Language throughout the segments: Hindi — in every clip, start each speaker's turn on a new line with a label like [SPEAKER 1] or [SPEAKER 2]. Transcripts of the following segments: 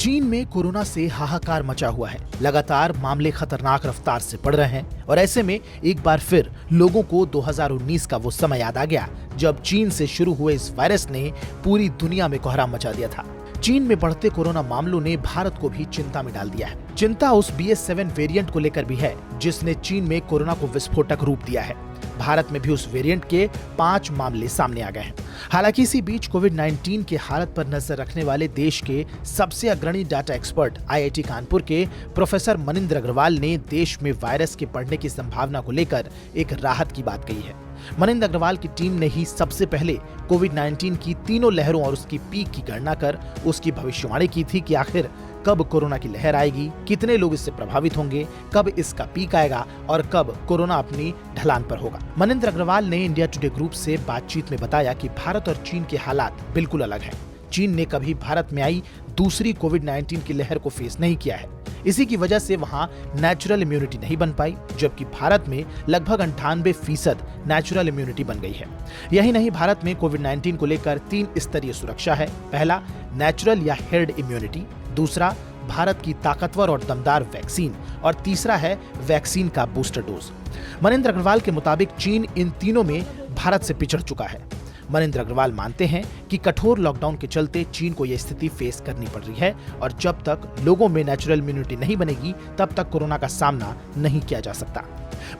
[SPEAKER 1] चीन में कोरोना से हाहाकार मचा हुआ है। लगातार मामले खतरनाक रफ्तार से बढ़ रहे हैं और ऐसे में एक बार फिर लोगों को 2019 का वो समय याद आ गया जब चीन से शुरू हुए इस वायरस ने पूरी दुनिया में कोहराम मचा दिया था। चीन में बढ़ते कोरोना मामलों ने भारत को भी चिंता में डाल दिया है। चिंता उस BA.7 वेरिएंट को लेकर भी है जिसने चीन में कोरोना को विस्फोटक रूप दिया है। भारत में भी उस वेरिएंट के 5 मामले सामने आ गए हैं। हालांकि इसी बीच कोविड-19 के हालत पर नजर रखने वाले देश के सबसे अग्रणी डाटा एक्सपर्ट IIT कानपुर के प्रोफेसर मनिंदर अग्रवाल ने देश में वायरस के बढ़ने की संभावना को लेकर एक राहत की बात कही है। मनिंदर अग्रवाल की टीम ने ही सबसे पहले कोविड-19 की तीनों लहरों और उसकी पीक की गणना कर उसकी भविष्यवाणी की थी कि आखिर कब कोरोना की लहर आएगी, कितने लोग इससे प्रभावित होंगे, कब इसका पीक आएगा और कब कोरोना अपनी ढलान पर होगा। मनिंदर अग्रवाल ने इंडिया टुडे ग्रुप से बातचीत में बताया कि भारत और चीन के हालात बिल्कुल अलग हैं। चीन ने कभी भारत में आई दूसरी कोविड-19 की लहर को फेस नहीं किया है। इसी की वजह से वहां नेचुरल इम्यूनिटी नहीं बन पाई, जबकि भारत में लगभग 98% नेचुरल इम्यूनिटी बन गई है। यही नहीं, भारत में कोविड-19 को लेकर 3 स्तरीय सुरक्षा है। पहला, नेचुरल या हेर्ड इम्यूनिटी, दूसरा भारत की ताकतवर और दमदार वैक्सीन और तीसरा है वैक्सीन का बूस्टर डोज। मनिंदर अग्रवाल के मुताबिक चीन इन तीनों में भारत से पिछड़ चुका है। मनिंदर अग्रवाल मानते हैं कि कठोर लॉकडाउन के चलते चीन को यह स्थिति फेस करनी पड़ रही है और जब तक लोगों में नेचुरल इम्यूनिटी नहीं बनेगी तब तक कोरोना का सामना नहीं किया जा सकता।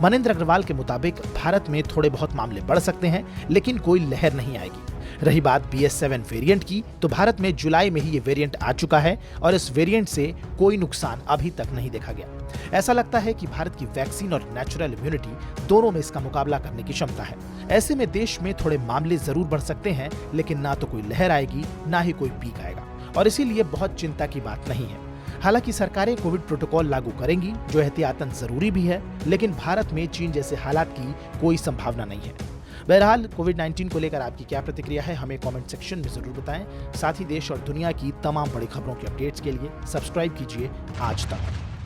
[SPEAKER 1] मनिंदर अग्रवाल के मुताबिक भारत में थोड़े बहुत मामले बढ़ सकते हैं लेकिन कोई लहर नहीं आएगी। रही बात BA.7 वेरिएंट की, तो भारत में जुलाई में ही ये वेरिएंट आ चुका है और इस वेरिएंट से कोई नुकसान अभी तक नहीं देखा गया। ऐसा लगता है कि भारत की वैक्सीन और नेचुरल इम्यूनिटी दोनों में इसका मुकाबला करने की क्षमता है। ऐसे में देश में थोड़े मामले जरूर बढ़ सकते हैं लेकिन ना तो कोई लहर आएगी ना ही कोई पीक आएगा और इसीलिए बहुत चिंता की बात नहीं है। हालांकि सरकारें कोविड प्रोटोकॉल लागू करेंगी जो एहतियातन जरूरी भी है, लेकिन भारत में चीन जैसे हालात की कोई संभावना नहीं है। बहरहाल कोविड-19 को लेकर आपकी क्या प्रतिक्रिया है, हमें कमेंट सेक्शन में जरूर बताएं। साथ ही देश और दुनिया की तमाम बड़ी खबरों के अपडेट्स के लिए सब्सक्राइब कीजिए आज तक।